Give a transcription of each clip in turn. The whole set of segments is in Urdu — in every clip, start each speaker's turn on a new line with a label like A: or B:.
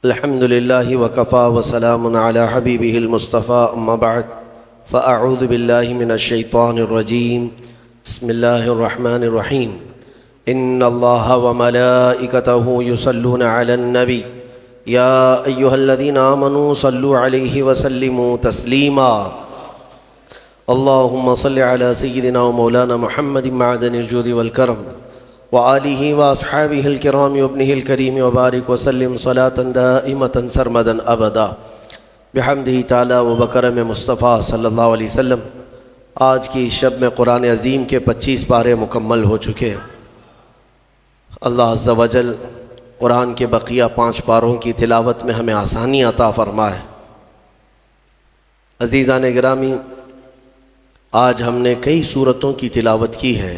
A: الحمد لله وكفى وسلام على حبيبه المصطفى أما بعد فأعوذ بالله من الشيطان الرجيم بسم الله الرحمن الرحيم إن الله وملائكته يصلون على النبي يا أيها الذين آمنوا صلوا عليه وسلموا تسليما اللهم صل على سيدنا ومولانا محمد معدن الجود والكرم وآلہ واصحابہ الکرام وابنہ الکریم وبارک وسلم صلاة دائمة سرمدا ابدا بحمدہ تعالی وبکرم مصطفیٰ صلی اللہ علیہ وسلم۔ آج کی شب میں قرآن عظیم کے 25 پارے مکمل ہو چکے ہیں۔ اللہ عز و جل قرآن کے بقیہ 5 پاروں کی تلاوت میں ہمیں آسانی عطا فرمائے۔ عزیزان گرامی، آج ہم نے کئی سورتوں کی تلاوت کی ہے،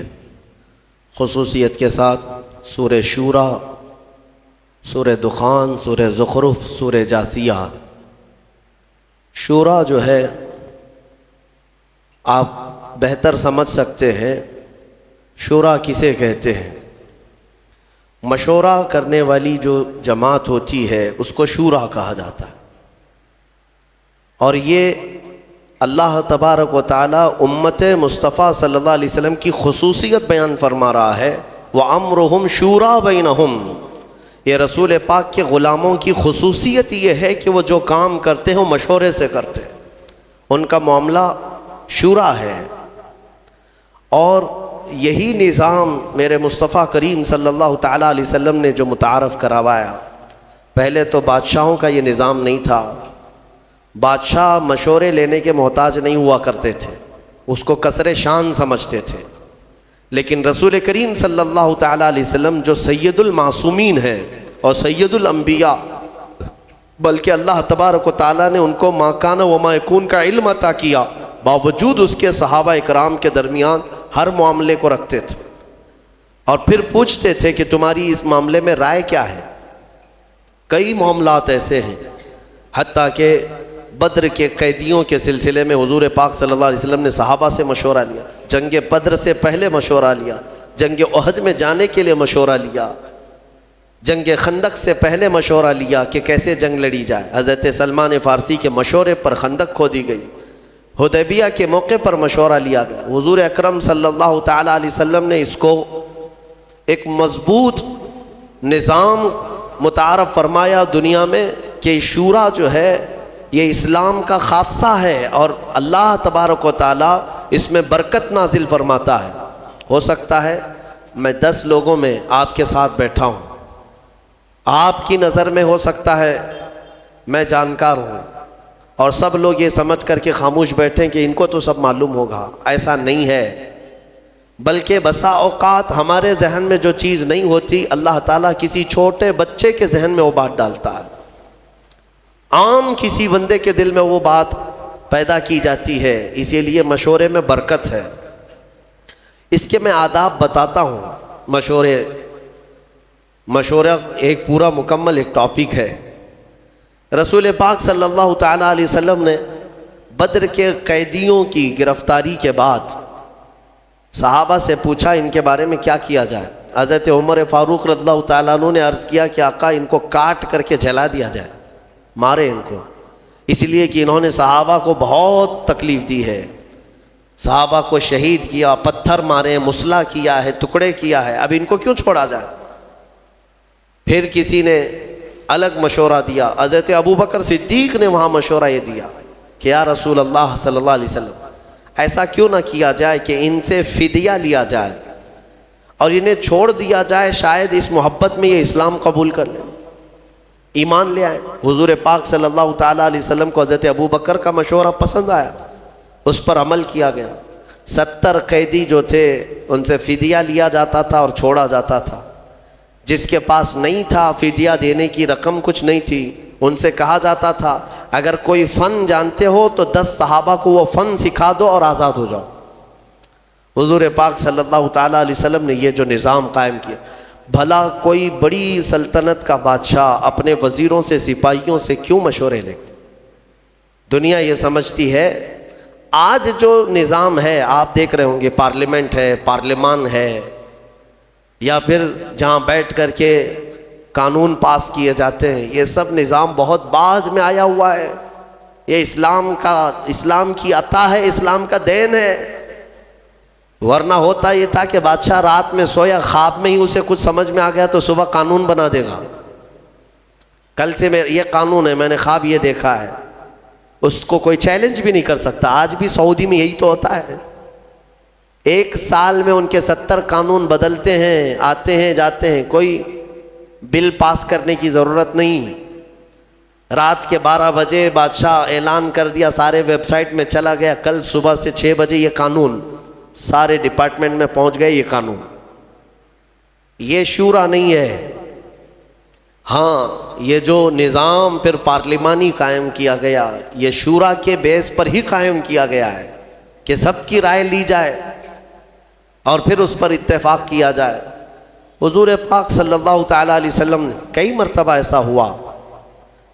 A: خصوصیت کے ساتھ سورہ شورا، سورہ دخان، سورہ زخرف، سورہ جاثیہ۔ شورا جو ہے آپ بہتر سمجھ سکتے ہیں شورا کسے کہتے ہیں۔ مشورہ کرنے والی جو جماعت ہوتی ہے اس کو شورا کہا جاتا ہے، اور یہ اللہ تبارک و تعالی امت مصطفیٰ صلی اللہ علیہ وسلم کی خصوصیت بیان فرما رہا ہے، وَأَمْرُهُمْ شُورَىٰ بَيْنَهُمْ۔ یہ رسول پاک کے غلاموں کی خصوصیت یہ ہے کہ وہ جو کام کرتے ہیں وہ مشورے سے کرتے ہیں، ان کا معاملہ شورا ہے۔ اور یہی نظام میرے مصطفیٰ کریم صلی اللہ تعالیٰ علیہ وسلم نے جو متعارف کروایا۔ پہلے تو بادشاہوں کا یہ نظام نہیں تھا، بادشاہ مشورے لینے کے محتاج نہیں ہوا کرتے تھے، اس کو کسر شان سمجھتے تھے۔ لیکن رسول کریم صلی اللہ تعالیٰ علیہ وسلم جو سید المعصومین ہیں اور سید الانبیاء، بلکہ اللہ تبارک و تعالیٰ نے ان کو ما کان و ما یکون کا علم عطا کیا، باوجود اس کے صحابہ اکرام کے درمیان ہر معاملے کو رکھتے تھے اور پھر پوچھتے تھے کہ تمہاری اس معاملے میں رائے کیا ہے۔ کئی معاملات ایسے ہیں، حتیٰ کہ بدر کے قیدیوں کے سلسلے میں حضور پاک صلی اللہ علیہ وسلم نے صحابہ سے مشورہ لیا، جنگ بدر سے پہلے مشورہ لیا، جنگ احد میں جانے کے لیے مشورہ لیا، جنگ خندق سے پہلے مشورہ لیا کہ کیسے جنگ لڑی جائے۔ حضرت سلمان فارسی کے مشورے پر خندق کھودی گئی، حدیبیہ کے موقع پر مشورہ لیا گیا۔ حضور اکرم صلی اللہ تعالیٰ علیہ وسلم نے اس کو ایک مضبوط نظام متعارف فرمایا دنیا میں کہ شورا جو ہے یہ اسلام کا خاصہ ہے، اور اللہ تبارک و تعالیٰ اس میں برکت نازل فرماتا ہے۔ ہو سکتا ہے میں 10 لوگوں میں آپ کے ساتھ بیٹھا ہوں، آپ کی نظر میں ہو سکتا ہے میں جانکار ہوں، اور سب لوگ یہ سمجھ کر کے خاموش بیٹھیں کہ ان کو تو سب معلوم ہوگا۔ ایسا نہیں ہے، بلکہ بسا اوقات ہمارے ذہن میں جو چیز نہیں ہوتی اللہ تعالیٰ کسی چھوٹے بچے کے ذہن میں وہ بات ڈالتا ہے، عام کسی بندے کے دل میں وہ بات پیدا کی جاتی ہے۔ اسی لیے مشورے میں برکت ہے۔ اس کے میں آداب بتاتا ہوں۔ مشورہ ایک پورا مکمل ایک ٹاپک ہے۔ رسول پاک صلی اللہ تعالیٰ علیہ وسلم نے بدر کے قیدیوں کی گرفتاری کے بعد صحابہ سے پوچھا ان کے بارے میں کیا کیا جائے۔ حضرت عمر فاروق رضی اللہ تعالیٰ عنہ نے عرض کیا کہ آقا ان کو کاٹ کر کے جلا دیا جائے، مارے ان کو، اس لیے کہ انہوں نے صحابہ کو بہت تکلیف دی ہے، صحابہ کو شہید کیا، پتھر مارے، مسلح کیا ہے، ٹکڑے کیا ہے، اب ان کو کیوں چھوڑا جائے۔ پھر کسی نے الگ مشورہ دیا، حضرت ابوبکر صدیق نے وہاں مشورہ یہ دیا کہ یا رسول اللہ صلی اللہ علیہ وسلم ایسا کیوں نہ کیا جائے کہ ان سے فدیہ لیا جائے اور انہیں چھوڑ دیا جائے، شاید اس محبت میں یہ اسلام قبول کر لیں، ایمان لے آئے۔ حضور پاک صلی اللہ تعالیٰ علیہ وسلم کو حضرت ابوبکر کا مشورہ پسند آیا، اس پر عمل کیا گیا۔ 70 قیدی جو تھے ان سے فدیہ لیا جاتا تھا اور چھوڑا جاتا تھا۔ جس کے پاس نہیں تھا فدیہ دینے کی رقم کچھ نہیں تھی، ان سے کہا جاتا تھا اگر کوئی فن جانتے ہو تو 10 صحابہ کو وہ فن سکھا دو اور آزاد ہو جاؤ۔ حضور پاک صلی اللہ تعالیٰ علیہ وسلم نے یہ جو نظام قائم کیا۔ بھلا کوئی بڑی سلطنت کا بادشاہ اپنے وزیروں سے، سپاہیوں سے کیوں مشورے لے؟ دنیا یہ سمجھتی ہے، آج جو نظام ہے آپ دیکھ رہے ہوں گے، پارلیمنٹ ہے، پارلیمان ہے، یا پھر جہاں بیٹھ کر کے قانون پاس کیے جاتے ہیں، یہ سب نظام بہت بعد میں آیا ہوا ہے. یہ اسلام کی عطا ہے، اسلام کا دین ہے. ورنہ ہوتا یہ تھا کہ بادشاہ رات میں سویا، خواب میں ہی اسے کچھ سمجھ میں آ گیا تو صبح قانون بنا دے گا. کل سے یہ قانون ہے، میں نے خواب یہ دیکھا ہے. اس کو کوئی چیلنج بھی نہیں کر سکتا. آج بھی سعودی میں یہی تو ہوتا ہے. ایک سال میں ان کے 70 قانون بدلتے ہیں، آتے ہیں جاتے ہیں. کوئی بل پاس کرنے کی ضرورت نہیں. رات کے 12 بجے بادشاہ اعلان کر دیا، سارے ویب سائٹ میں چلا گیا، کل صبح سے 6 بجے یہ قانون سارے ڈپارٹمنٹ میں پہنچ گئے. یہ قانون، یہ شورا نہیں ہے. ہاں، یہ جو نظام پھر پارلیمانی قائم کیا گیا، یہ شورا کے بیس پر ہی قائم کیا گیا ہے کہ سب کی رائے لی جائے اور پھر اس پر اتفاق کیا جائے. حضور پاک صلی اللہ تعالیٰ علیہ وسلم نے کئی مرتبہ ایسا ہوا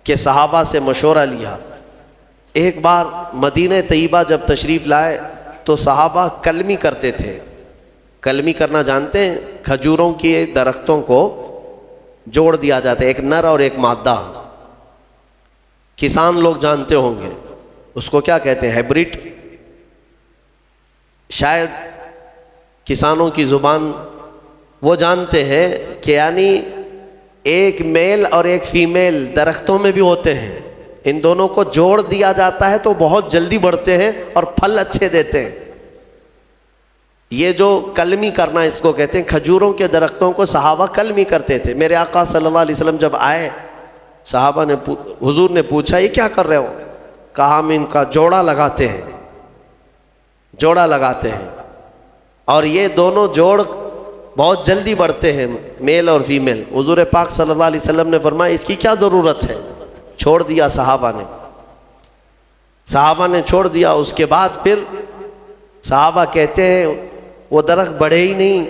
A: کہ صحابہ سے مشورہ لیا. ایک بار مدینہ طیبہ جب تشریف لائے تو صحابہ کلمی کرتے تھے. کلمی کرنا جانتے ہیں؟ کھجوروں کے درختوں کو جوڑ دیا جاتا ہے، ایک نر اور ایک مادہ. کسان لوگ جانتے ہوں گے اس کو کیا کہتے ہیں، ہیبرڈ. شاید کسانوں کی زبان وہ جانتے ہیں کہ یعنی ایک میل اور ایک فیمیل درختوں میں بھی ہوتے ہیں. ان دونوں کو جوڑ دیا جاتا ہے تو بہت جلدی بڑھتے ہیں اور پھل اچھے دیتے ہیں. یہ جو کلمی کرنا اس کو کہتے ہیں. کھجوروں کے درختوں کو صحابہ کلمی کرتے تھے. میرے آقا صلی اللہ علیہ وسلم جب آئے، صحابہ نے حضور نے پوچھا یہ کیا کر رہے ہو؟ کہا ہم ان کا جوڑا لگاتے ہیں، جوڑا لگاتے ہیں، اور یہ دونوں جوڑ بہت جلدی بڑھتے ہیں، میل اور فیمیل. حضور پاک صلی اللہ علیہ وسلم نے فرمایا اس کی کیا ضرورت ہے؟ چھوڑ دیا صحابہ نے چھوڑ دیا. اس کے بعد پھر صحابہ کہتے ہیں وہ درخت بڑھے ہی نہیں،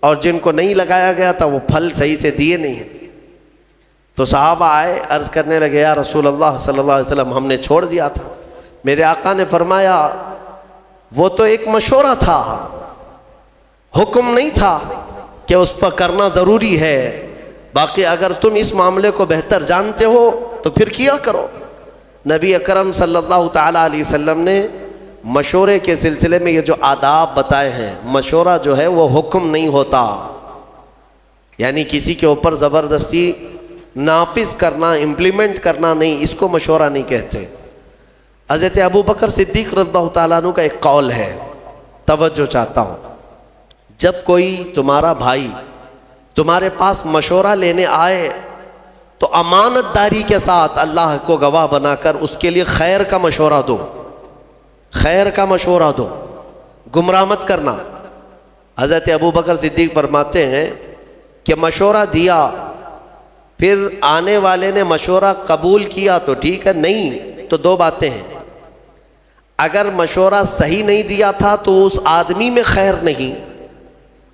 A: اور جن کو نہیں لگایا گیا تھا وہ پھل صحیح سے دیے نہیں. تو صحابہ آئے، عرض کرنے لگے یا رسول اللہ صلی اللہ علیہ وسلم ہم نے چھوڑ دیا تھا. میرے آقا نے فرمایا وہ تو ایک مشورہ تھا، حکم نہیں تھا کہ اس پر کرنا ضروری ہے. باقی اگر تم اس معاملے کو بہتر جانتے ہو تو پھر کیا کرو. نبی اکرم صلی اللہ تعالیٰ علیہ وسلم نے مشورے کے سلسلے میں یہ جو آداب بتائے ہیں. مشورہ جو ہے وہ حکم نہیں ہوتا، یعنی کسی کے اوپر زبردستی نافذ کرنا، امپلیمنٹ کرنا نہیں، اس کو مشورہ نہیں کہتے. حضرت ابو بکر صدیق رضی اللہ تعالیٰ عنہ کا ایک قول ہے، توجہ چاہتا ہوں. جب کوئی تمہارا بھائی تمہارے پاس مشورہ لینے آئے تو امانت داری کے ساتھ اللہ کو گواہ بنا کر اس کے لیے خیر کا مشورہ دو، خیر کا مشورہ دو، گمراہ مت کرنا. حضرت ابو بکر صدیق فرماتے ہیں کہ مشورہ دیا، پھر آنے والے نے مشورہ قبول کیا تو ٹھیک ہے، نہیں تو دو باتیں ہیں. اگر مشورہ صحیح نہیں دیا تھا تو اس آدمی میں خیر نہیں،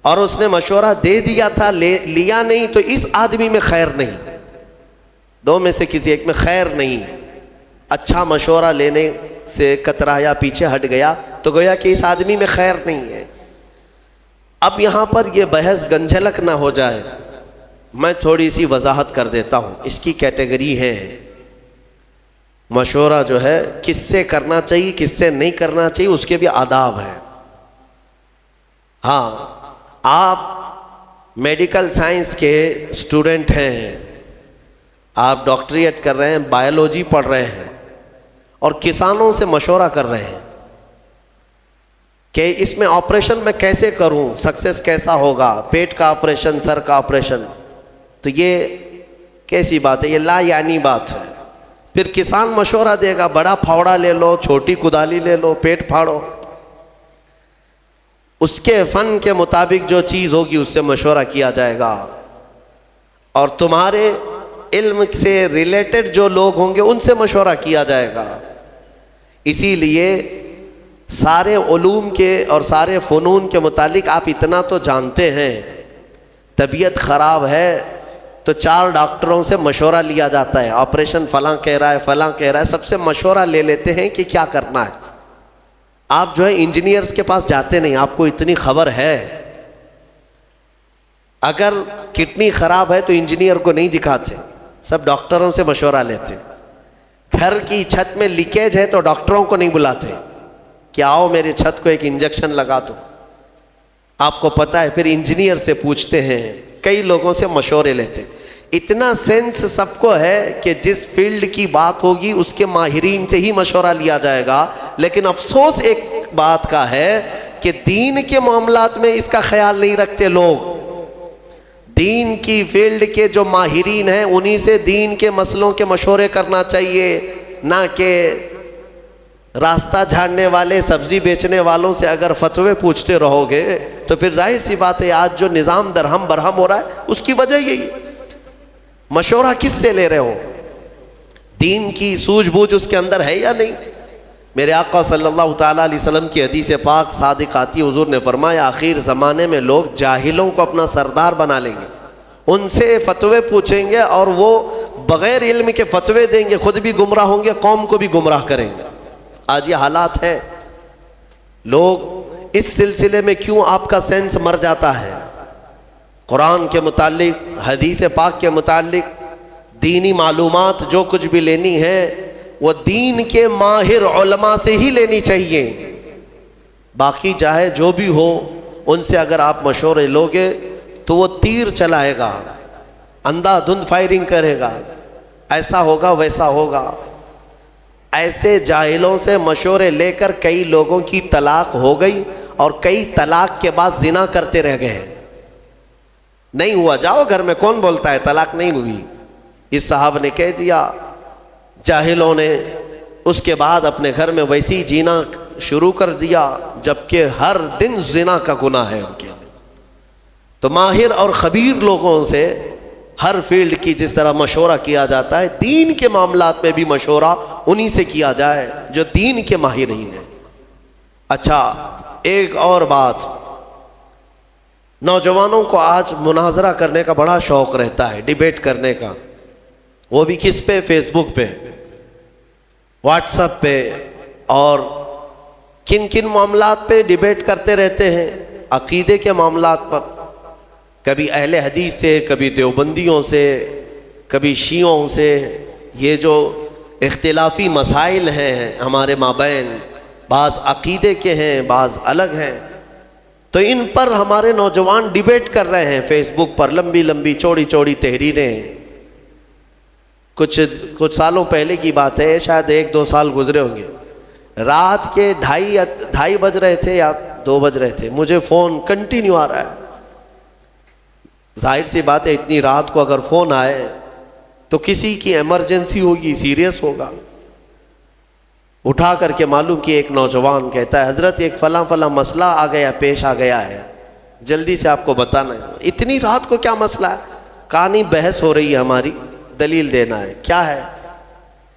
A: اور اس نے مشورہ دے دیا تھا لیا نہیں تو اس آدمی میں خیر نہیں. دو میں سے کسی ایک میں خیر نہیں. اچھا مشورہ لینے سے کترایا، پیچھے ہٹ گیا تو گویا کہ اس آدمی میں خیر نہیں ہے. اب یہاں پر یہ بحث گنجھلک نہ ہو جائے، میں تھوڑی سی وضاحت کر دیتا ہوں. اس کی کیٹیگری ہے، مشورہ جو ہے کس سے کرنا چاہیے کس سے نہیں کرنا چاہیے، اس کے بھی آداب ہیں. ہاں، آپ میڈیکل سائنس کے اسٹوڈنٹ ہیں، آپ ڈاکٹریٹ کر رہے ہیں، بایولوجی پڑھ رہے ہیں، اور کسانوں سے مشورہ کر رہے ہیں کہ اس میں آپریشن میں کیسے کروں، سکسیس کیسا ہوگا، پیٹ کا آپریشن، سر کا آپریشن. تو یہ کیسی بات ہے؟ یہ لا یعنی بات ہے. پھر کسان مشورہ دے گا بڑا پھاوڑا لے لو، چھوٹی کدالی لے لو، پیٹ پھاڑو. اس کے فن کے مطابق جو چیز ہوگی اس سے مشورہ کیا جائے گا، اور تمہارے علم سے ریلیٹڈ جو لوگ ہوں گے ان سے مشورہ کیا جائے گا. اسی لیے سارے علوم کے اور سارے فنون کے متعلق آپ اتنا تو جانتے ہیں، طبیعت خراب ہے تو 4 ڈاکٹروں سے مشورہ لیا جاتا ہے. آپریشن فلاں کہہ رہا ہے، فلاں کہہ رہا ہے، سب سے مشورہ لے لیتے ہیں کہ کیا کرنا ہے. آپ جو ہے انجینئرز کے پاس جاتے نہیں. آپ کو اتنی خبر ہے اگر کڈنی خراب ہے تو انجینئر کو نہیں دکھاتے، سب ڈاکٹروں سے مشورہ لیتے۔ گھر کی چھت میں لیکیج ہے تو ڈاکٹروں کو نہیں بلاتے کہ آؤ میرے چھت کو ایک انجیکشن لگا دو، آپ کو پتہ ہے، پھر انجینئر سے پوچھتے ہیں، کئی لوگوں سے مشورے لیتے۔ اتنا سینس سب کو ہے کہ جس فیلڈ کی بات ہوگی اس کے ماہرین سے ہی مشورہ لیا جائے گا، لیکن افسوس ایک بات کا ہے کہ دین کے معاملات میں اس کا خیال نہیں رکھتے لوگ۔ دین کی فیلڈ کے جو ماہرین ہیں انہی سے دین کے مسئلوں کے مشورے کرنا چاہیے، نہ کہ راستہ جھاڑنے والے سبزی بیچنے والوں سے اگر فتوے پوچھتے رہو گے تو پھر ظاہر سی بات ہے آج جو نظام درہم برہم ہو رہا ہے اس کی وجہ یہی۔ مشورہ کس سے لے رہے ہو؟ دین کی سوجھ بوجھ اس کے اندر ہے یا نہیں؟ میرے آقا صلی اللہ تعالیٰ علیہ وسلم کی حدیث پاک صادق آتی، حضور نے فرمایا آخر زمانے میں لوگ جاہلوں کو اپنا سردار بنا لیں گے، ان سے فتوے پوچھیں گے اور وہ بغیر علم کے فتوے دیں گے، خود بھی گمراہ ہوں گے، قوم کو بھی گمراہ کریں گے۔ آج یہ حالات ہے۔ لوگ اس سلسلے میں کیوں آپ کا سینس مر جاتا ہے؟ قرآن کے متعلق، حدیث پاک کے متعلق دینی معلومات جو کچھ بھی لینی ہے وہ دین کے ماہر علماء سے ہی لینی چاہیے۔ باقی چاہے جو بھی ہو ان سے اگر آپ مشورے لوگے تو وہ تیر چلائے گا، اندھا دھند فائرنگ کرے گا، ایسا ہوگا ویسا ہوگا۔ ایسے جاہلوں سے مشورے لے کر کئی لوگوں کی طلاق ہو گئی اور کئی طلاق کے بعد زنا کرتے رہ گئے۔ نہیں ہوا، جاؤ گھر میں، کون بولتا ہے طلاق نہیں ہوئی؟ اس صاحب نے کہہ دیا، جاہلوں نے اس کے بعد اپنے گھر میں ویسی جینا شروع کر دیا جبکہ ہر دن زنا کا گناہ ہے ان کے لیے۔ تو ماہر اور خبیر لوگوں سے ہر فیلڈ کی جس طرح مشورہ کیا جاتا ہے، دین کے معاملات میں بھی مشورہ انہی سے کیا جائے جو دین کے ماہرین ہیں۔ اچھا، ایک اور بات، نوجوانوں کو آج مناظرہ کرنے کا بڑا شوق رہتا ہے، ڈیبیٹ کرنے کا، وہ بھی کس پہ؟ فیس بک پہ، واٹس ایپ پہ، اور کن کن معاملات پہ ڈیبیٹ کرتے رہتے ہیں؟ عقیدے کے معاملات پر، کبھی اہل حدیث سے، کبھی دیوبندیوں سے، کبھی شیعوں سے۔ یہ جو اختلافی مسائل ہیں ہمارے مابین، بعض عقیدے کے ہیں، بعض الگ ہیں، تو ان پر ہمارے نوجوان ڈیبیٹ کر رہے ہیں فیس بک پر، لمبی لمبی چوڑی چوڑی تحریریں۔ کچھ سالوں پہلے کی بات ہے، شاید 1-2 سال گزرے ہوں گے، رات کے 2:30 بج رہے تھے یا 2 بج رہے تھے، مجھے فون کنٹینیو آ رہا ہے۔ ظاہر سی بات ہے اتنی رات کو اگر فون آئے تو کسی کی ایمرجنسی ہوگی، سیریس ہوگا۔ اٹھا کر کے معلوم کہ ایک نوجوان کہتا ہے حضرت ایک فلاں فلاں مسئلہ پیش آ گیا ہے، جلدی سے آپ کو بتانا ہے۔ اتنی رات کو کیا مسئلہ ہے؟ کہا نہیں بحث ہو رہی ہے ہماری، دلیل دینا ہے۔ کیا ہے؟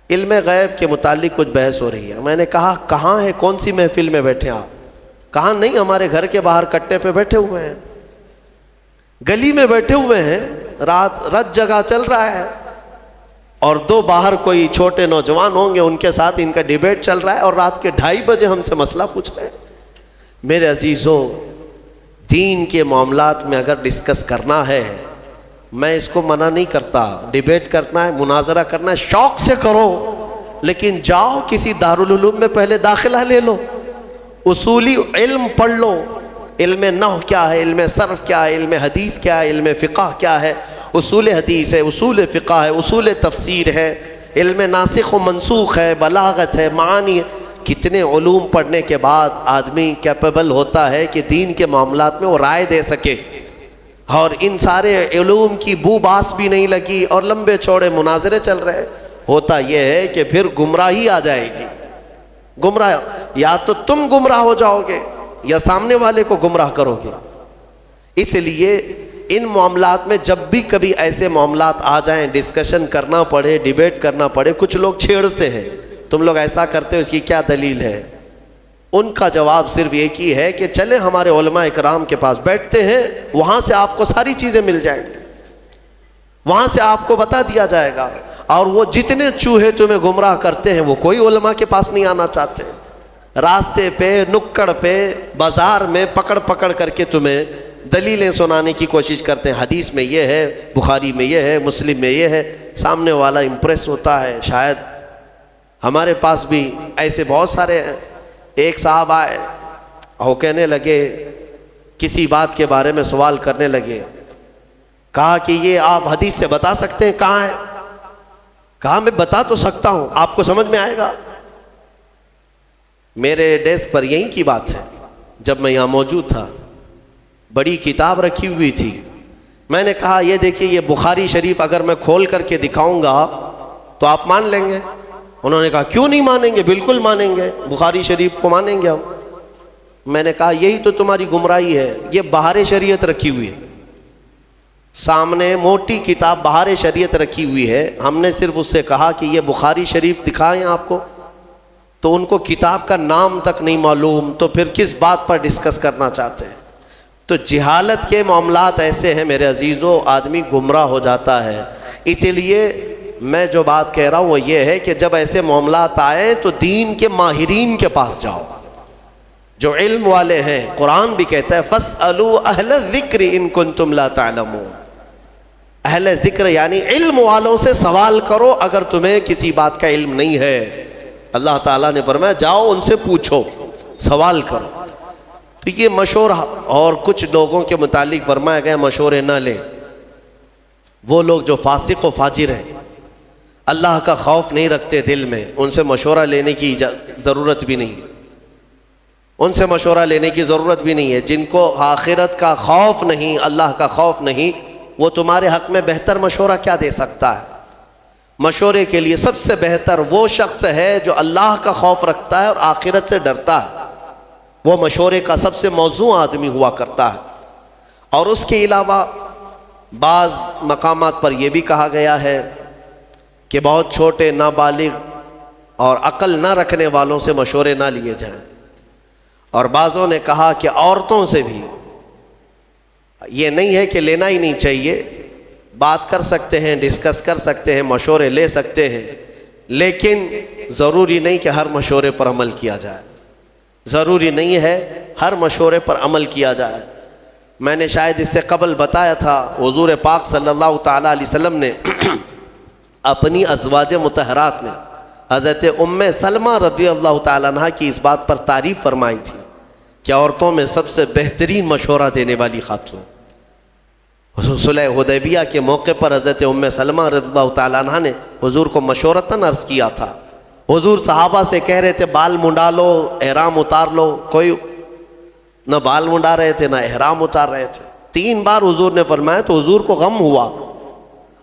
A: علم غیب کے متعلق کچھ بحث ہو رہی ہے۔ میں نے کہا کہاں ہے، کون سی محفل میں بیٹھے آپ؟ کہا نہیں ہمارے گھر کے باہر کٹے پہ بیٹھے ہوئے ہیں، گلی میں بیٹھے ہوئے ہیں، رات جگہ چل رہا ہے، اور 2 باہر کوئی چھوٹے نوجوان ہوں گے، ان کے ساتھ ان کا ڈیبیٹ چل رہا ہے، اور رات کے 2:30 بجے ہم سے مسئلہ پوچھ رہے ہیں۔ میرے عزیزوں، دین کے معاملات میں اگر ڈسکس کرنا ہے، میں اس کو منع نہیں کرتا، ڈیبیٹ کرنا ہے، مناظرہ کرنا ہے، شوق سے کرو، لیکن جاؤ کسی دارالعلوم میں پہلے داخلہ لے لو، اصولی علم پڑھ لو۔ علم نحو کیا ہے، علم صرف کیا ہے، علم حدیث کیا ہے، علم فقہ کیا ہے، اصول حدیث ہے، اصول فقہ ہے، اصول تفسیر ہے، علم ناسخ و منسوخ ہے، بلاغت ہے، معانی ہے۔ کتنے علوم پڑھنے کے بعد آدمی کیپیبل ہوتا ہے کہ دین کے معاملات میں وہ رائے دے سکے، اور ان سارے علوم کی بو باس بھی نہیں لگی اور لمبے چوڑے مناظرے چل رہے۔ ہوتا یہ ہے کہ پھر گمراہی آ جائے گی، گمراہ، یا تو تم گمراہ ہو جاؤ گے یا سامنے والے کو گمراہ کرو گے۔ اس لیے ان معاملات میں جب بھی کبھی ایسے معاملات آ جائیں، ڈسکشن کرنا پڑے، ڈیبیٹ کرنا پڑے، کچھ لوگ چھیڑتے ہیں تم لوگ ایسا کرتے ہو، اس کی کیا دلیل ہے؟ ان کا جواب صرف ایک ہی ہے کہ چلے ہمارے علماء اکرام کے پاس بیٹھتے ہیں، وہاں سے آپ کو ساری چیزیں مل جائیں گی، وہاں سے آپ کو بتا دیا جائے گا۔ اور وہ جتنے چوہے تمہیں گمراہ کرتے ہیں وہ کوئی علماء کے پاس نہیں آنا چاہتے، راستے پہ، نکڑ پہ، بازار میں پکڑ پکڑ کر کے تمہیں دلیلیں سنانے کی کوشش کرتے ہیں، حدیث میں یہ ہے، بخاری میں یہ ہے، مسلم میں یہ ہے، سامنے والا امپریس ہوتا ہے۔ شاید ہمارے پاس بھی ایسے بہت سارے ہیں۔ ایک صاحب آئے اور کہنے لگے، کسی بات کے بارے میں سوال کرنے لگے، کہا کہ یہ آپ حدیث سے بتا سکتے ہیں کہاں ہے؟ کہا میں بتا تو سکتا ہوں، آپ کو سمجھ میں آئے گا؟ میرے ڈیسک پر یہی کی بات ہے، جب میں یہاں موجود تھا بڑی کتاب رکھی ہوئی تھی، میں نے کہا یہ دیکھیے یہ بخاری شریف اگر میں کھول کر کے دکھاؤں گا تو آپ مان لیں گے؟ انہوں نے کہا کیوں نہیں مانیں گے، بالکل مانیں گے، بخاری شریف کو مانیں گے ہم۔ میں نے کہا یہی تو تمہاری گمراہی ہے، یہ بہار شریعت رکھی ہوئی ہے، سامنے موٹی کتاب بہار شریعت رکھی ہوئی ہے، ہم نے صرف اس سے کہا کہ یہ بخاری شریف دکھائیں آپ کو، تو ان کو کتاب کا نام تک نہیں معلوم، تو پھر کس بات پر ڈسکس کرنا چاہتے ہیں؟ تو جہالت کے معاملات ایسے ہیں میرے عزیزو، آدمی گمراہ ہو جاتا ہے۔ اسی لیے میں جو بات کہہ رہا ہوں وہ یہ ہے کہ جب ایسے معاملات آئیں تو دین کے ماہرین کے پاس جاؤ، جو علم والے ہیں۔ قرآن بھی کہتا ہے فَاسْأَلُوا أَهْلَ الذِّكْرِ إِن كُنتُمْ لَا تَعْلَمُونَ، اہل ذکر یعنی علم والوں سے سوال کرو اگر تمہیں کسی بات کا علم نہیں ہے۔ اللہ تعالیٰ نے فرمایا جاؤ ان سے پوچھو، سوال کرو۔ تو یہ مشورہ، اور کچھ لوگوں کے متعلق فرمایا گیا مشورے نہ لیں، وہ لوگ جو فاسق و فاجر ہیں، اللہ کا خوف نہیں رکھتے دل میں، ان سے مشورہ لینے کی ضرورت بھی نہیں، ان سے مشورہ لینے کی ضرورت بھی نہیں ہے۔ جن کو آخرت کا خوف نہیں، اللہ کا خوف نہیں، وہ تمہارے حق میں بہتر مشورہ کیا دے سکتا ہے؟ مشورے کے لیے سب سے بہتر وہ شخص ہے جو اللہ کا خوف رکھتا ہے اور آخرت سے ڈرتا ہے، وہ مشورے کا سب سے موزوں آدمی ہوا کرتا ہے۔ اور اس کے علاوہ بعض مقامات پر یہ بھی کہا گیا ہے کہ بہت چھوٹے نابالغ اور عقل نہ رکھنے والوں سے مشورے نہ لیے جائیں، اور بعضوں نے کہا کہ عورتوں سے بھی یہ نہیں ہے کہ لینا ہی نہیں چاہیے، بات کر سکتے ہیں، ڈسکس کر سکتے ہیں، مشورے لے سکتے ہیں، لیکن ضروری نہیں کہ ہر مشورے پر عمل کیا جائے، ضروری نہیں ہے ہر مشورے پر عمل کیا جائے۔ میں نے شاید اس سے قبل بتایا تھا، حضور پاک صلی اللہ تعالیٰ علیہ وسلم نے اپنی ازواج مطہرات میں حضرت ام سلمہ رضی اللہ تعالیٰ عنہ کی اس بات پر تعریف فرمائی تھی کہ عورتوں میں سب سے بہترین مشورہ دینے والی خاتون۔ صلح حدیبیہ کے موقع پر حضرت ام سلمہ رضی اللہ تعالیٰ عنہ نے حضور کو مشورتاً عرض کیا تھا۔ حضور صحابہ سے کہہ رہے تھے بال منڈا لو، احرام اتار لو، کوئی نہ بال منڈا رہے تھے نہ احرام اتار رہے تھے۔ 3 بار حضور نے فرمایا تو حضور کو غم ہوا،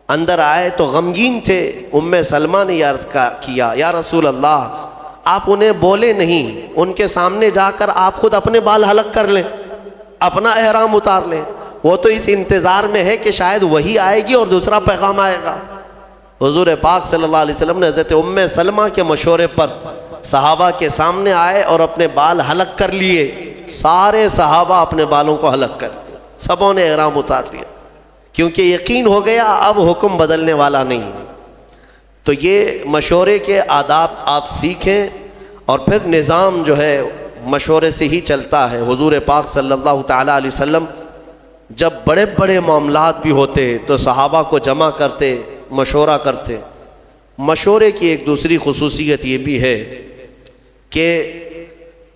A: اندر آئے تو غمگین تھے۔ ام سلمہ نے یہ عرض کیا یا رسول اللہ آپ انہیں بولے نہیں، ان کے سامنے جا کر آپ خود اپنے بال حلق کر لیں، اپنا احرام اتار لیں، وہ تو اس انتظار میں ہے کہ شاید وہی آئے گی اور دوسرا پیغام آئے گا۔ حضور پاک صلی اللہ علیہ وسلم نے حضرت ام سلمہ کے مشورے پر صحابہ کے سامنے آئے اور اپنے بال حلق کر لیے، سارے صحابہ اپنے بالوں کو حلق کر لیے، سبوں نے احرام اتار لیا، کیونکہ یقین ہو گیا اب حکم بدلنے والا نہیں۔ تو یہ مشورے کے آداب آپ سیکھیں، اور پھر نظام جو ہے مشورے سے ہی چلتا ہے۔ حضور پاک صلی اللہ تعالیٰ علیہ وسلم جب بڑے بڑے معاملات بھی ہوتے تو صحابہ کو جمع کرتے، مشورہ کرتے۔ مشورے کی ایک دوسری خصوصیت یہ بھی ہے کہ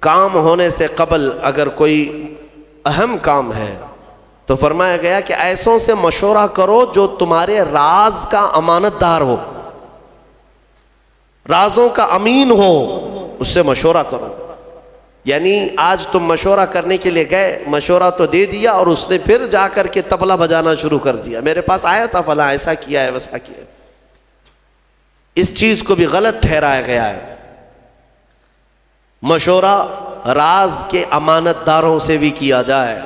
A: کام ہونے سے قبل اگر کوئی اہم کام ہے تو فرمایا گیا کہ ایسوں سے مشورہ کرو جو تمہارے راز کا امانت دار ہو، رازوں کا امین ہو، اس سے مشورہ کرو۔ یعنی آج تم مشورہ کرنے کے لیے گئے، مشورہ تو دے دیا اور اس نے پھر جا کر کے طبلہ بجانا شروع کر دیا، میرے پاس آیا تھا فلاں ایسا کیا ہے ویسا کیا ہے۔ اس چیز کو بھی غلط ٹھہرایا گیا ہے۔ مشورہ راز کے امانت داروں سے بھی کیا جائے،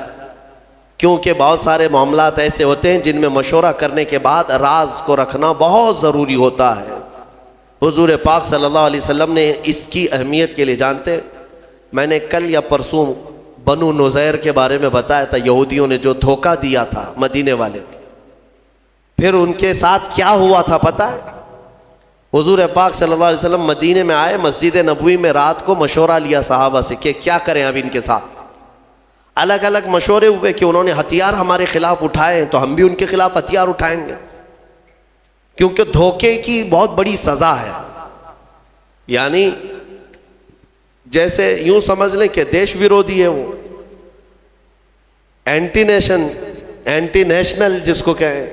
A: کیونکہ بہت سارے معاملات ایسے ہوتے ہیں جن میں مشورہ کرنے کے بعد راز کو رکھنا بہت ضروری ہوتا ہے۔ حضور پاک صلی اللہ علیہ وسلم نے اس کی اہمیت کے لیے جانتے، میں نے کل یا پرسوں بنو نذیر کے بارے میں بتایا تھا، یہودیوں نے جو دھوکہ دیا تھا مدینے والے، پھر ان کے ساتھ کیا ہوا تھا پتہ ہے؟ حضور پاک صلی اللہ علیہ وسلم مدینے میں آئے، مسجد نبوی میں رات کو مشورہ لیا صحابہ سے کہ کیا کریں اب ان کے ساتھ۔ الگ الگ مشورے ہوئے کہ انہوں نے ہتھیار ہمارے خلاف اٹھائے تو ہم بھی ان کے خلاف ہتھیار اٹھائیں گے، کیونکہ دھوکے کی بہت بڑی سزا ہے. یعنی جیسے یوں سمجھ لیں کہ دیش ویرودھی ہے، وہ اینٹی نیشنل جس کو کہیں،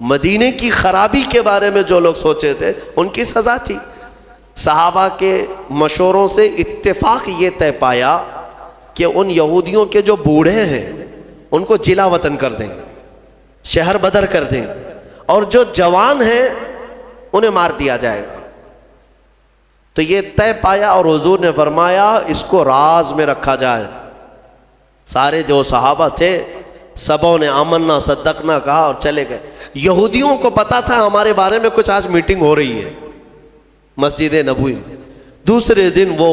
A: مدینے کی خرابی کے بارے میں جو لوگ سوچے تھے ان کی سزا تھی. صحابہ کے مشوروں سے اتفاق یہ طے پایا کہ ان یہودیوں کے جو بوڑھے ہیں ان کو جلا وطن کر دیں، شہر بدر کر دیں، اور جو جوان ہیں انہیں مار دیا جائے گا. تو یہ طے پایا اور حضور نے فرمایا اس کو راز میں رکھا جائے. سارے جو صحابہ تھے سبوں نے آمنا صدقنا کہا اور چلے گئے. یہودیوں کو پتا تھا ہمارے بارے میں کچھ آج میٹنگ ہو رہی ہے مسجد نبوی میں. دوسرے دن وہ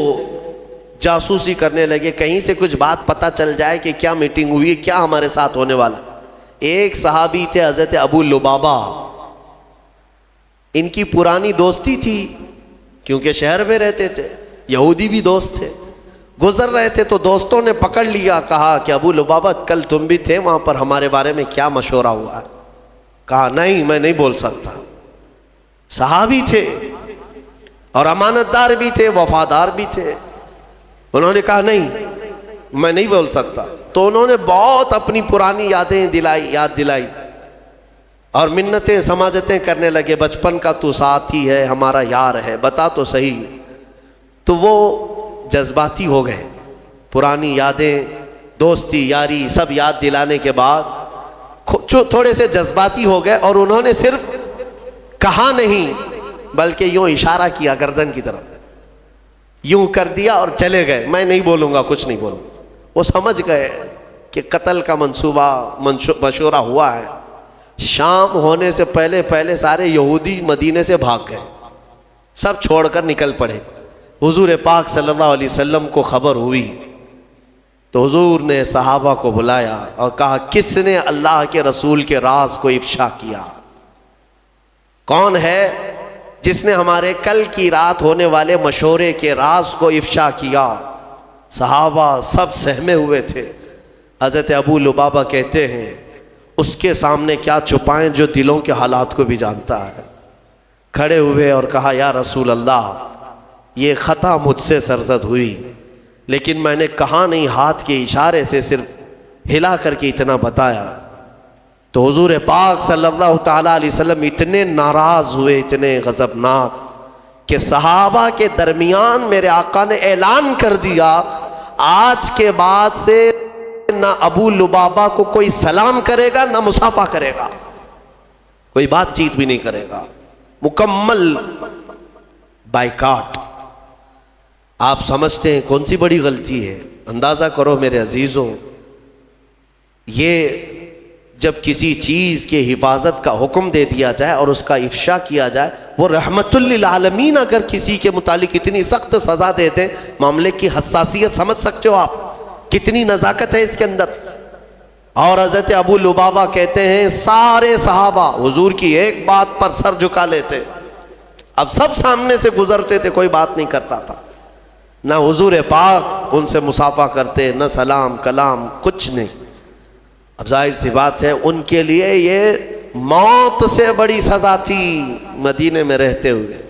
A: جاسوسی کرنے لگے، کہیں سے کچھ بات پتہ چل جائے کہ کیا میٹنگ ہوئی، کیا ہمارے ساتھ ہونے والا. ایک صحابی تھے حضرت ابو لبابہ، ان کی پرانی دوستی تھی کیونکہ شہر میں رہتے تھے، یہودی بھی دوست تھے. گزر رہے تھے تو دوستوں نے پکڑ لیا، کہا کہ ابو لبابہ کل تم بھی تھے وہاں پر، ہمارے بارے میں کیا مشورہ ہوا ہے؟ کہا نہیں میں نہیں بول سکتا. صحابی تھے اور امانت دار بھی تھے، وفادار بھی تھے. انہوں نے کہا نہیں میں نہیں بول سکتا. تو انہوں نے بہت اپنی پرانی یاد دلائی اور منتیں سماجتیں کرنے لگے. بچپن کا تو ساتھی ہے، ہمارا یار ہے، بتا تو صحیح. تو وہ جذباتی ہو گئے. پرانی یادیں، دوستی، یاری سب یاد دلانے کے بعد تھوڑے سے جذباتی ہو گئے اور انہوں نے صرف کہا نہیں بلکہ یوں اشارہ کیا گردن کی طرف، یوں کر دیا اور چلے گئے. میں نہیں بولوں گا، کچھ نہیں بولوں. وہ سمجھ گئے کہ قتل کا منصوبہ مشورہ ہوا ہے. شام ہونے سے پہلے سارے یہودی مدینے سے بھاگ گئے، سب چھوڑ کر نکل پڑے. حضور پاک صلی اللہ علیہ وسلم کو خبر ہوئی تو حضور نے صحابہ کو بلایا اور کہا کس نے اللہ کے رسول کے راز کو افشا کیا؟ کون ہے جس نے ہمارے کل کی رات ہونے والے مشورے کے راز کو افشا کیا؟ صحابہ سب سہمے ہوئے تھے. حضرت ابو لبابہ کہتے ہیں اس کے سامنے کیا چھپائیں جو دلوں کے حالات کو بھی جانتا ہے. کھڑے ہوئے اور کہا یا رسول اللہ یہ خطا مجھ سے سرزد ہوئی، لیکن میں نے کہا نہیں، ہاتھ کے اشارے سے صرف ہلا کر کے اتنا بتایا. تو حضور پاک صلی اللہ تعالیٰ علیہ وسلم اتنے ناراض ہوئے، اتنے غضبناک کہ صحابہ کے درمیان میرے آقا نے اعلان کر دیا آج کے بعد سے نہ ابو لبابہ کو کوئی سلام کرے گا نہ مصافحہ کرے گا، کوئی بات چیت بھی نہیں کرے گا، مکمل بائیکاٹ. آپ سمجھتے ہیں کون سی بڑی غلطی ہے؟ اندازہ کرو میرے عزیزوں، یہ جب کسی چیز کے حفاظت کا حکم دے دیا جائے اور اس کا افشا کیا جائے، وہ رحمت للعالمین اگر کسی کے متعلق اتنی سخت سزا دے دیں، معاملے کی حساسیت سمجھ سکتے ہو آپ، کتنی نزاکت ہے اس کے اندر. اور حضرت ابو لبابہ کہتے ہیں سارے صحابہ حضور کی ایک بات پر سر جھکا لیتے. اب سب سامنے سے گزرتے تھے، کوئی بات نہیں کرتا تھا، نہ حضور پاک ان سے مصافحہ کرتے، نہ سلام کلام، کچھ نہیں. اب ظاہر سی بات ہے ان کے لیے یہ موت سے بڑی سزا تھی. مدینے میں رہتے ہوئے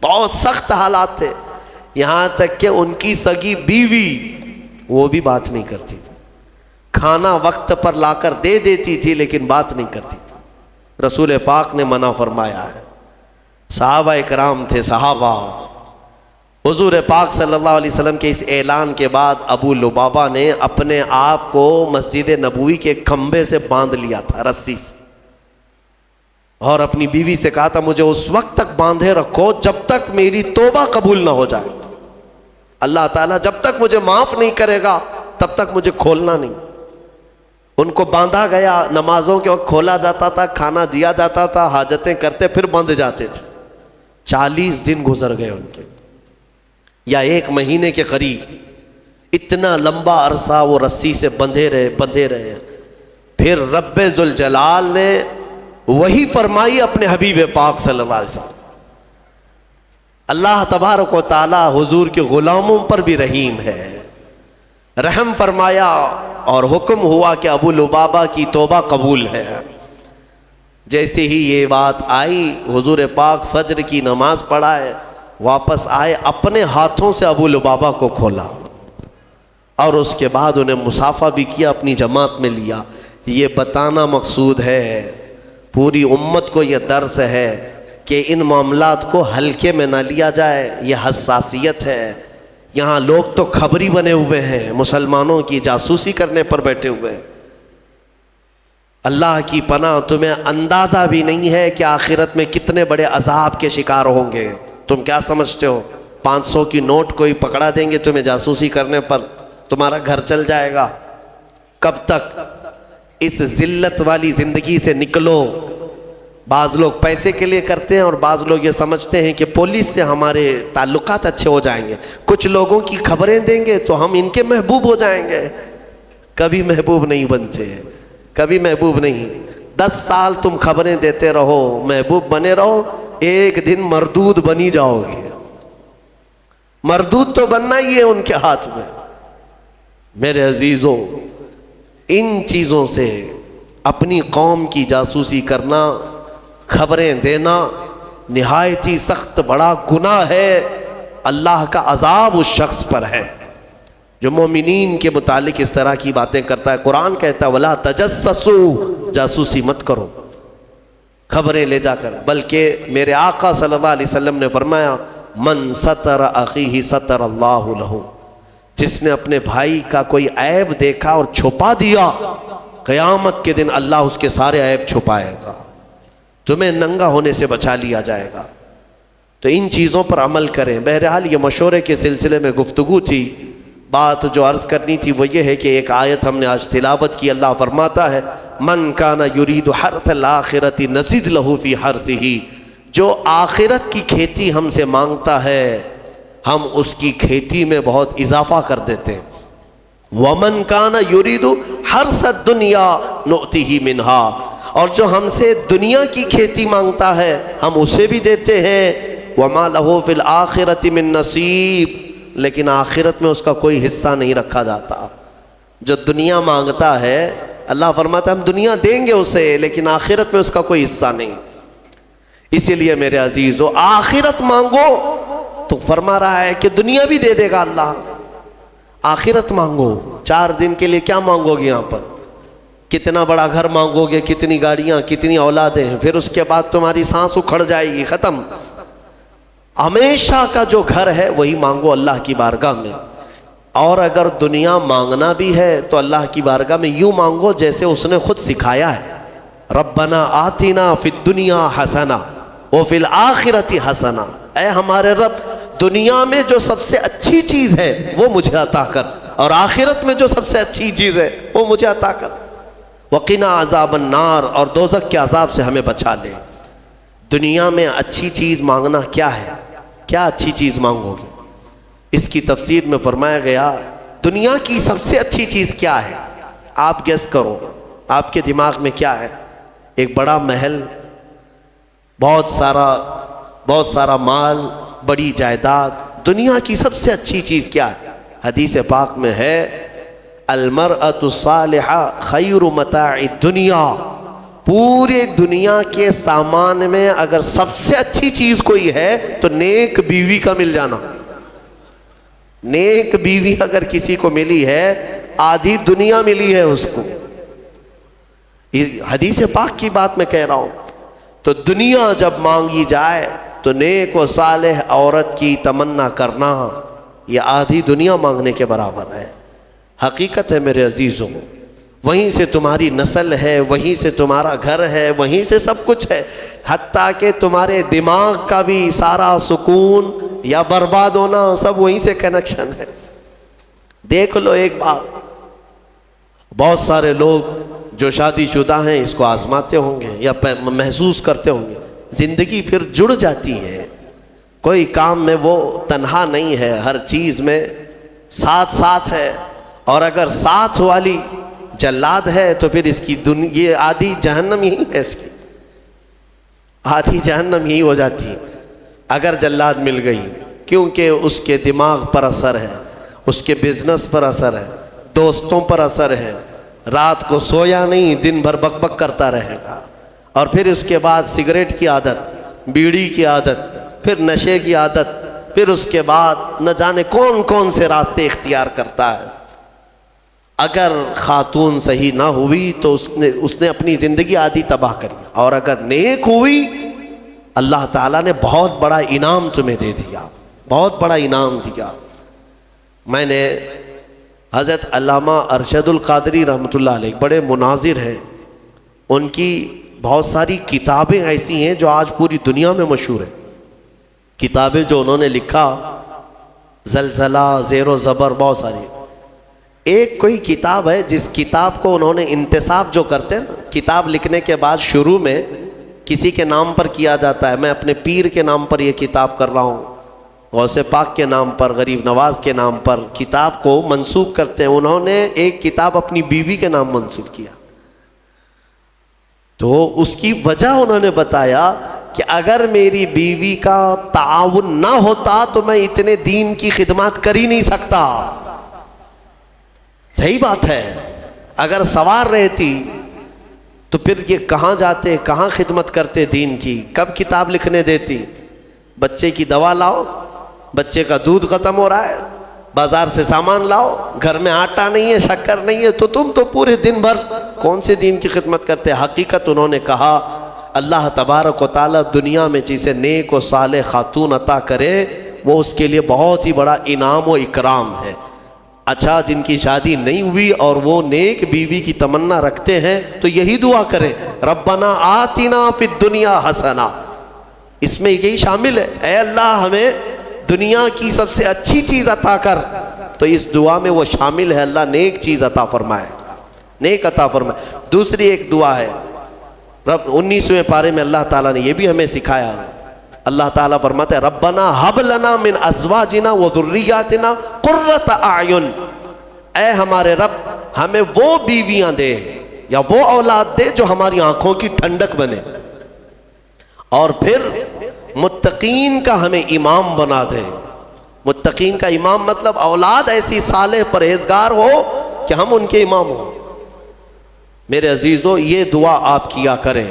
A: بہت سخت حالات تھے، یہاں تک کہ ان کی سگی بیوی وہ بھی بات نہیں کرتی تھی، کھانا وقت پر لا کر دے دیتی تھی لیکن بات نہیں کرتی تھی. رسول پاک نے منع فرمایا ہے. صحابہ اکرام تھے، صحابہ حضور پاک صلی اللہ علیہ وسلم کے اس اعلان کے بعد ابو لبابہ نے اپنے آپ کو مسجد نبوی کے کھمبے سے باندھ لیا تھا رسی سے، اور اپنی بیوی سے کہا تھا مجھے اس وقت تک باندھے رکھو جب تک میری توبہ قبول نہ ہو جائے. اللہ تعالیٰ جب تک مجھے معاف نہیں کرے گا تب تک مجھے کھولنا نہیں. ان کو باندھا گیا، نمازوں کے وقت کھولا جاتا تھا، کھانا دیا جاتا تھا، حاجتیں کرتے پھر بندھ جاتے تھے. 40 دن گزر گئے ان کے، یا 1 مہینے کے قریب. اتنا لمبا عرصہ وہ رسی سے بندھے رہے. پھر رب ذوالجلال نے وہی فرمائی اپنے حبیب پاک صلی اللہ علیہ وسلم. اللہ تبارک و تعالی حضور کے غلاموں پر بھی رحیم ہے، رحم فرمایا اور حکم ہوا کہ ابو لبابہ کی توبہ قبول ہے۔ جیسے ہی یہ بات آئی، حضور پاک فجر کی نماز پڑھائے، واپس آئے، اپنے ہاتھوں سے ابو لبابہ کو کھولا اور اس کے بعد انہیں مصافحہ بھی کیا، اپنی جماعت میں لیا۔ یہ بتانا مقصود ہے، پوری امت کو یہ درس ہے کہ ان معاملات کو ہلکے میں نہ لیا جائے، یہ حساسیت ہے۔ یہاں لوگ تو خبری بنے ہوئے ہیں، مسلمانوں کی جاسوسی کرنے پر بیٹھے ہوئے ہیں۔ اللہ کی پناہ، تمہیں اندازہ بھی نہیں ہے کہ آخرت میں کتنے بڑے عذاب کے شکار ہوں گے۔ تم کیا سمجھتے ہو 500 کی نوٹ کوئی پکڑا دیں گے تمہیں جاسوسی کرنے پر، تمہارا گھر چل جائے گا؟ کب تک؟ اس ذلت والی زندگی سے نکلو۔ بعض لوگ پیسے کے لیے کرتے ہیں اور بعض لوگ یہ سمجھتے ہیں کہ پولیس سے ہمارے تعلقات اچھے ہو جائیں گے، کچھ لوگوں کی خبریں دیں گے تو ہم ان کے محبوب ہو جائیں گے۔ کبھی محبوب نہیں بنتے، کبھی محبوب نہیں۔ 10 سال تم خبریں دیتے رہو، محبوب بنے رہو، ایک دن مردود بنی جاؤ گے۔ مردود تو بننا ہی ہے ان کے ہاتھ میں۔ میرے عزیزوں، ان چیزوں سے اپنی قوم کی جاسوسی کرنا، خبریں دینا نہایت ہی سخت بڑا گناہ ہے۔ اللہ کا عذاب اس شخص پر ہے جو مومنین کے متعلق اس طرح کی باتیں کرتا ہے۔ قرآن کہتا ہے وَلَا تَجَسَّسُوا، جاسوسی مت کرو خبریں لے جا کر، بلکہ میرے آقا صلی اللہ علیہ وسلم نے فرمایا من ستر اخیہ ستر اللہ لہ، جس نے اپنے بھائی کا کوئی عیب دیکھا اور چھپا دیا، قیامت کے دن اللہ اس کے سارے عیب چھپائے گا، تمہیں ننگا ہونے سے بچا لیا جائے گا۔ تو ان چیزوں پر عمل کریں۔ بہرحال یہ مشورے کے سلسلے میں گفتگو تھی۔ بات جو عرض کرنی تھی وہ یہ ہے کہ ایک آیت ہم نے آج تلاوت کی۔ اللہ فرماتا ہے من کان یرید حرث الآخرۃ نزد لہ فی حرثہ، جو آخرت کی کھیتی ہم سے مانگتا ہے ہم اس کی کھیتی میں بہت اضافہ کر دیتے ہیں۔ ومن کان یرید حرث الدنیا نؤتہ منہا، اور جو ہم سے دنیا کی کھیتی مانگتا ہے ہم اسے بھی دیتے ہیں۔ وما لہ فی الآخرۃ من نصیب، لیکن آخرت میں اس کا کوئی حصہ نہیں رکھا جاتا۔ جو دنیا مانگتا ہے اللہ فرماتا ہے ہم دنیا دیں گے اسے، لیکن آخرت میں اس کا کوئی حصہ نہیں۔ اسی لیے میرے عزیزو، آخرت مانگو تو فرما رہا ہے کہ دنیا بھی دے دے گا اللہ۔ آخرت مانگو، 4 دن کے لیے کیا مانگو گے یہاں پر؟ کتنا بڑا گھر مانگو گے، کتنی گاڑیاں، کتنی اولادیں، پھر اس کے بعد تمہاری سانس اکھڑ جائے گی، ختم۔ ہمیشہ کا جو گھر ہے وہی مانگو اللہ کی بارگاہ میں۔ اور اگر دنیا مانگنا بھی ہے تو اللہ کی بارگاہ میں یوں مانگو جیسے اس نے خود سکھایا ہے، ربنا آتنا فی الدنیا حسنہ وفی الآخرۃ حسنہ، اے ہمارے رب دنیا میں جو سب سے اچھی چیز ہے وہ مجھے عطا کر، اور آخرت میں جو سب سے اچھی چیز ہے وہ مجھے عطا کر، وقنا عذاب النار، اور دوزخ کے عذاب سے ہمیں بچا لے۔ دنیا میں اچھی چیز مانگنا کیا ہے؟ کیا اچھی چیز مانگو گے؟ اس کی تفسیر میں فرمایا گیا دنیا کی سب سے اچھی چیز کیا ہے؟ آپ گیس کرو، آپ کے دماغ میں کیا ہے؟ ایک بڑا محل، بہت سارا مال، بڑی جائیداد۔ دنیا کی سب سے اچھی چیز کیا ہے؟ حدیث پاک میں ہے المرأۃ الصالحہ خیر متاع الدنیا، پورے دنیا کے سامان میں اگر سب سے اچھی چیز کوئی ہے تو نیک بیوی کا مل جانا۔ نیک بیوی اگر کسی کو ملی ہے آدھی دنیا ملی ہے اس کو۔ حدیث پاک کی بات میں کہہ رہا ہوں۔ تو دنیا جب مانگی جائے تو نیک و صالح عورت کی تمنا کرنا یہ آدھی دنیا مانگنے کے برابر ہے۔ حقیقت ہے میرے عزیزوں، وہیں سے تمہاری نسل ہے، وہیں سے تمہارا گھر ہے، وہیں سے سب کچھ ہے، حتیٰ کہ تمہارے دماغ کا بھی سارا سکون یا برباد ہونا سب وہیں سے کنیکشن ہے۔ دیکھ لو ایک بات، بہت سارے لوگ جو شادی شدہ ہیں اس کو آزماتے ہوں گے یا محسوس کرتے ہوں گے، زندگی پھر جڑ جاتی ہے، کوئی کام میں وہ تنہا نہیں ہے، ہر چیز میں ساتھ ہے، اور اگر ساتھ والی جلاد ہے تو پھر اس کی یہ آدھی جہنم یہی ہے، اس کی آدھی جہنم یہی ہو جاتی ہے اگر جلاد مل گئی، کیونکہ اس کے دماغ پر اثر ہے، اس کے بزنس پر اثر ہے، دوستوں پر اثر ہے، رات کو سویا نہیں، دن بھر بک بک کرتا رہے گا، اور پھر اس کے بعد سگریٹ کی عادت، بیڑی کی عادت، پھر نشے کی عادت، پھر اس کے بعد نہ جانے کون کون سے راستے اختیار کرتا ہے۔ اگر خاتون صحیح نہ ہوئی تو اس نے اپنی زندگی آدھی تباہ کر لی، اور اگر نیک ہوئی اللہ تعالیٰ نے بہت بڑا انعام تمہیں دے دیا، بہت بڑا انعام دیا۔ میں نے حضرت علامہ ارشد القادری رحمۃ اللہ علیہ بڑے مناظر ہیں، ان کی بہت ساری کتابیں ایسی ہیں جو آج پوری دنیا میں مشہور ہیں، کتابیں جو انہوں نے لکھا، زلزلہ، زیر و زبر، بہت ساری۔ ایک کوئی کتاب ہے جس کتاب کو انہوں نے انتساب جو کرتے ہیں نا، کتاب لکھنے کے بعد شروع میں کسی کے نام پر کیا جاتا ہے، میں اپنے پیر کے نام پر یہ کتاب کر رہا ہوں، غوث پاک کے نام پر، غریب نواز کے نام پر کتاب کو منسوب کرتے ہیں۔ انہوں نے ایک کتاب اپنی بیوی کے نام منسوب کیا، تو اس کی وجہ انہوں نے بتایا کہ اگر میری بیوی کا تعاون نہ ہوتا تو میں اتنے دین کی خدمات کر ہی نہیں سکتا۔ صحیح بات ہے، اگر سوار رہتی تو پھر یہ کہاں جاتے، کہاں خدمت کرتے دین کی، کب کتاب لکھنے دیتی؟ بچے کی دوا لاؤ، بچے کا دودھ ختم ہو رہا ہے، بازار سے سامان لاؤ، گھر میں آٹا نہیں ہے، شکر نہیں ہے، تو تم تو پورے دن بھر کون سے دین کی خدمت کرتے؟ حقیقت انہوں نے کہا اللہ تبارک و تعالیٰ دنیا میں جسے نیک و صالح خاتون عطا کرے وہ اس کے لیے بہت ہی بڑا انعام و اکرام ہے۔ اچھا، جن کی شادی نہیں ہوئی اور وہ نیک بیوی کی تمنا رکھتے ہیں تو یہی دعا کریں، ربنا آتنا فی الدنیا حسنہ، اس میں یہی شامل ہے، اے اللہ ہمیں دنیا کی سب سے اچھی چیز عطا کر، تو اس دعا میں وہ شامل ہے، اللہ نیک چیز عطا فرمائے، نیک عطا فرمائے۔ دوسری ایک دعا ہے، رب 19ویں پارے میں اللہ تعالیٰ نے یہ بھی ہمیں سکھایا ہے، اللہ تعالیٰ فرماتے ہیں ربنا ہب لنا من ازواجنا وذریاتنا قرۃ اعین، اے ہمارے رب ہمیں وہ بیویاں دے یا وہ اولاد دے جو ہماری آنکھوں کی ٹھنڈک بنے، اور پھر متقین کا ہمیں امام بنا دے۔ متقین کا امام مطلب اولاد ایسی صالح پرہیزگار ہو کہ ہم ان کے امام ہوں۔ میرے عزیزو، یہ دعا آپ کیا کریں۔